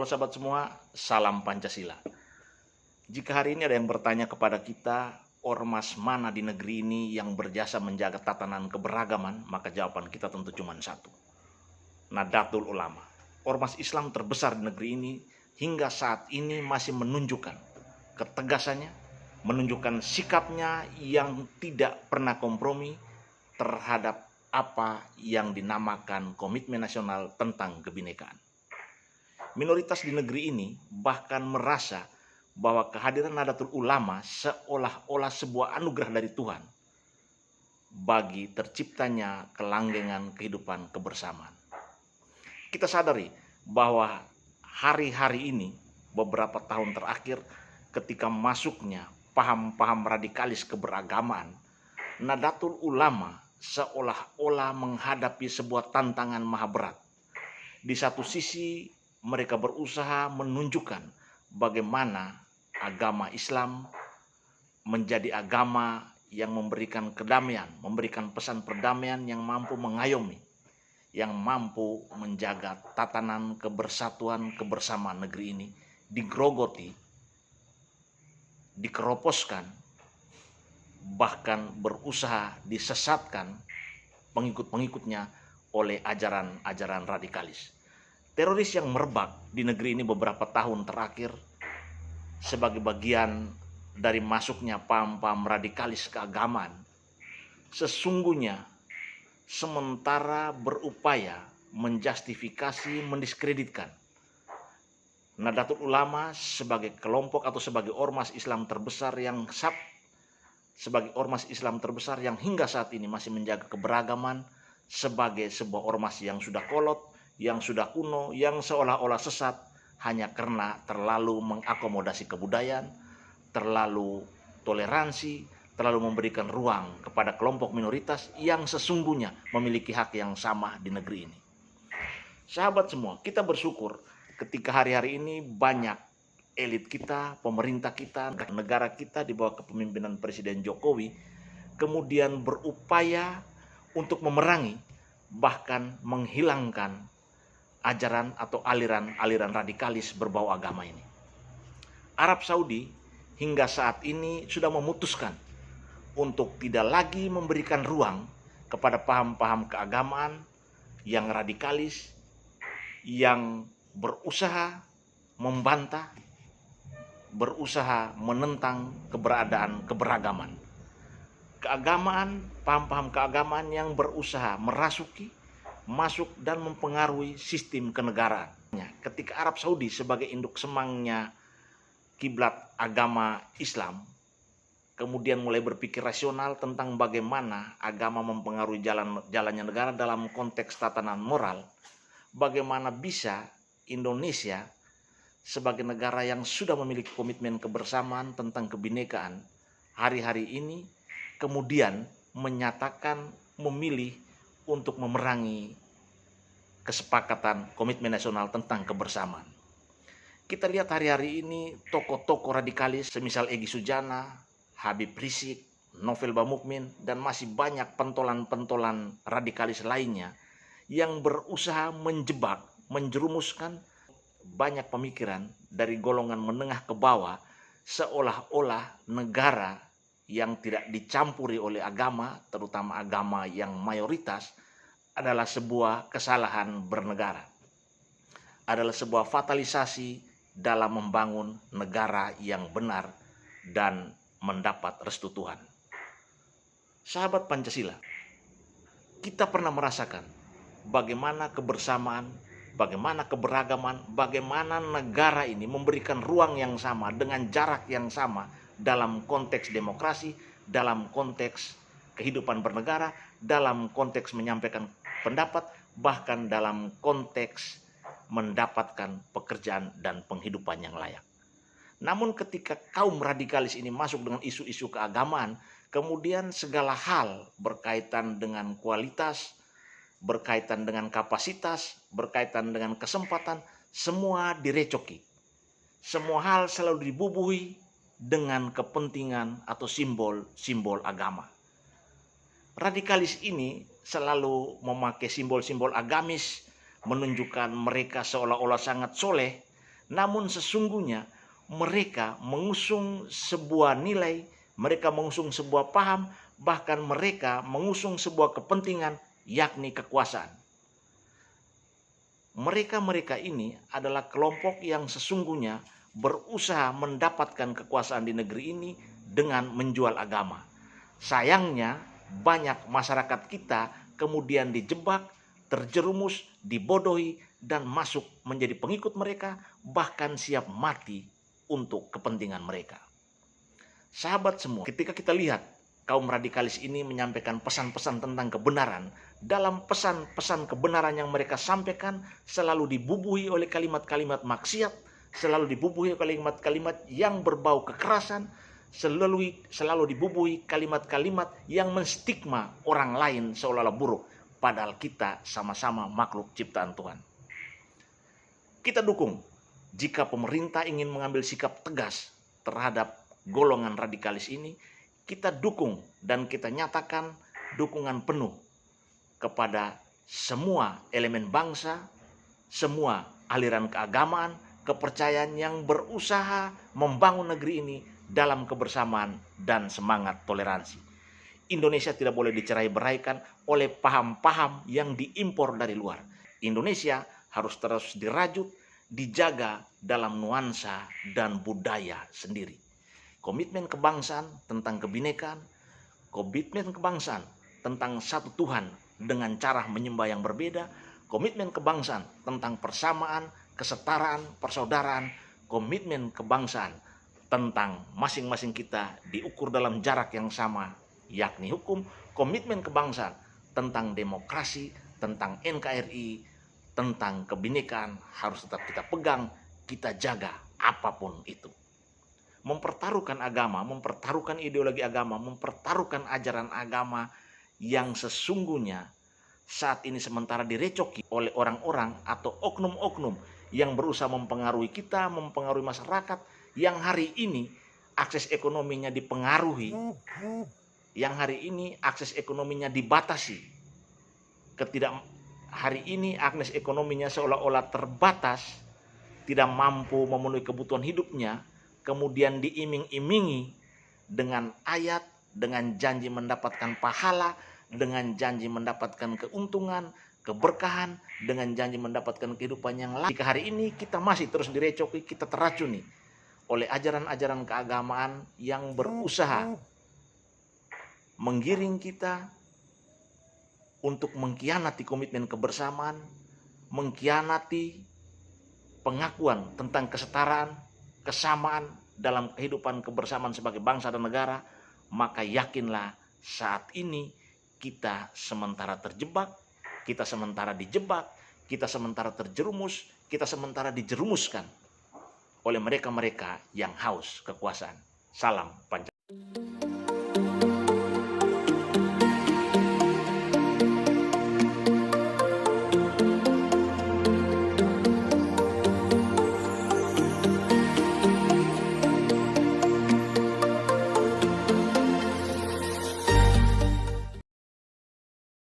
Halo sahabat semua, salam Pancasila. Jika hari ini ada yang bertanya kepada kita, ormas mana di negeri ini yang berjasa menjaga tatanan keberagaman, maka jawaban kita tentu cuma satu. Nahdlatul Ulama. Ormas Islam terbesar di negeri ini hingga saat ini masih menunjukkan ketegasannya, menunjukkan sikapnya yang tidak pernah kompromi terhadap apa yang dinamakan komitmen nasional tentang kebinekaan. Minoritas di negeri ini bahkan merasa bahwa kehadiran Nahdlatul Ulama seolah-olah sebuah anugerah dari Tuhan bagi terciptanya kelanggengan kehidupan kebersamaan. Kita sadari bahwa hari-hari ini, beberapa tahun terakhir, ketika masuknya paham-paham radikalis keberagamaan, Nahdlatul Ulama seolah-olah menghadapi sebuah tantangan maha berat. Di satu sisi, mereka berusaha menunjukkan bagaimana agama Islam menjadi agama yang memberikan kedamaian, memberikan pesan perdamaian yang mampu mengayomi, yang mampu menjaga tatanan kebersatuan kebersamaan negeri ini digerogoti, dikeroposkan, bahkan berusaha disesatkan pengikut-pengikutnya oleh ajaran-ajaran radikalis. Teroris yang merebak di negeri ini beberapa tahun terakhir sebagai bagian dari masuknya paham-paham radikalis keagamaan, sesungguhnya sementara berupaya menjustifikasi, mendiskreditkan Nahdlatul Ulama sebagai kelompok atau sebagai ormas Islam terbesar yang hingga saat ini masih menjaga keberagaman, sebagai sebuah ormas yang sudah kolot, yang sudah kuno, yang seolah-olah sesat hanya karena terlalu mengakomodasi kebudayaan, terlalu toleransi, terlalu memberikan ruang kepada kelompok minoritas yang sesungguhnya memiliki hak yang sama di negeri ini. Sahabat semua, kita bersyukur ketika hari-hari ini banyak elit kita, pemerintah kita, negara kita di bawah kepemimpinan Presiden Jokowi kemudian berupaya untuk memerangi, bahkan menghilangkan ajaran atau aliran-aliran radikalis berbau agama ini. Arab Saudi hingga saat ini sudah memutuskan untuk tidak lagi memberikan ruang kepada paham-paham keagamaan yang radikalis, yang berusaha membantah, berusaha menentang keberadaan keberagaman. Keagamaan, paham-paham keagamaan yang berusaha masuk dan mempengaruhi sistem kenegaraan. Ketika Arab Saudi sebagai induk semangnya kiblat agama Islam kemudian mulai berpikir rasional tentang bagaimana agama mempengaruhi jalannya negara dalam konteks tatanan moral, bagaimana bisa Indonesia sebagai negara yang sudah memiliki komitmen kebersamaan tentang kebinekaan hari-hari ini kemudian menyatakan memilih untuk memerangi kesepakatan komitmen nasional tentang kebersamaan. Kita lihat hari-hari ini tokoh-tokoh radikalis semisal Egy Sujana, Habib Rizik, Novel Bamukmin, dan masih banyak pentolan-pentolan radikalis lainnya yang berusaha menjebak, menjerumuskan banyak pemikiran dari golongan menengah ke bawah seolah-olah negara yang tidak dicampuri oleh agama, terutama agama yang mayoritas, adalah sebuah kesalahan bernegara. Adalah sebuah fatalisasi dalam membangun negara yang benar dan mendapat restu Tuhan. Sahabat Pancasila, kita pernah merasakan bagaimana kebersamaan, bagaimana keberagaman, bagaimana negara ini memberikan ruang yang sama dengan jarak yang sama dalam konteks demokrasi, dalam konteks kehidupan bernegara, dalam konteks menyampaikan pendapat, bahkan dalam konteks mendapatkan pekerjaan dan penghidupan yang layak. Namun ketika kaum radikalis ini masuk dengan isu-isu keagamaan, kemudian segala hal berkaitan dengan kualitas, berkaitan dengan kapasitas, berkaitan dengan kesempatan, semua direcoki. Semua hal selalu dibubuhi dengan kepentingan atau simbol-simbol agama. Radikalis ini selalu memakai simbol-simbol agamis, menunjukkan mereka seolah-olah sangat soleh, Namun sesungguhnya mereka mengusung sebuah nilai, mereka mengusung sebuah paham, bahkan mereka mengusung sebuah kepentingan, yakni kekuasaan. Mereka-mereka ini adalah kelompok yang sesungguhnya berusaha mendapatkan kekuasaan di negeri ini dengan menjual agama. Sayangnya banyak masyarakat kita kemudian dijebak, terjerumus, dibodohi, dan masuk menjadi pengikut mereka, bahkan siap mati untuk kepentingan mereka. Sahabat semua, ketika kita lihat kaum radikalis ini menyampaikan pesan-pesan tentang kebenaran, dalam pesan-pesan kebenaran yang mereka sampaikan selalu dibubuhi oleh kalimat-kalimat maksiat, selalu dibubuhi kalimat-kalimat yang berbau kekerasan, selalu dibubuhi kalimat-kalimat yang menstigma orang lain seolah-olah buruk, padahal kita sama-sama makhluk ciptaan Tuhan. Kita dukung jika pemerintah ingin mengambil sikap tegas terhadap golongan radikalis ini. Kita dukung dan kita nyatakan dukungan penuh kepada semua elemen bangsa, semua aliran keagamaan, kepercayaan yang berusaha membangun negeri ini dalam kebersamaan dan semangat toleransi. Indonesia tidak boleh dicerai-beraikan oleh paham-paham yang diimpor dari luar. Indonesia harus terus dirajut, dijaga dalam nuansa dan budaya sendiri. Komitmen kebangsaan tentang kebinekaan, komitmen kebangsaan tentang satu Tuhan dengan cara menyembah yang berbeda, komitmen kebangsaan tentang persamaan, kesetaraan, persaudaraan, komitmen kebangsaan tentang masing-masing kita diukur dalam jarak yang sama, yakni hukum, komitmen kebangsaan tentang demokrasi, tentang NKRI, tentang kebinekaan harus tetap kita pegang, kita jaga apapun itu. Mempertaruhkan agama, mempertaruhkan ideologi agama, mempertaruhkan ajaran agama yang sesungguhnya saat ini sementara direcoki oleh orang-orang atau oknum-oknum yang berusaha mempengaruhi kita, mempengaruhi masyarakat, yang hari ini akses ekonominya dipengaruhi, yang hari ini akses ekonominya dibatasi, hari ini akses ekonominya seolah-olah terbatas, tidak mampu memenuhi kebutuhan hidupnya, kemudian diiming-imingi dengan ayat, dengan janji mendapatkan pahala, dengan janji mendapatkan keuntungan, keberkahan, dengan janji mendapatkan kehidupan yang lain. Jika hari ini kita masih terus direcoki, kita teracuni oleh ajaran-ajaran keagamaan yang berusaha menggiring kita untuk mengkhianati komitmen kebersamaan, mengkhianati pengakuan tentang kesetaraan, kesamaan dalam kehidupan kebersamaan sebagai bangsa dan negara, maka yakinlah saat ini kita sementara terjebak, kita sementara dijebak, kita sementara terjerumus, kita sementara dijerumuskan oleh mereka-mereka yang haus kekuasaan. Salam Pancasila.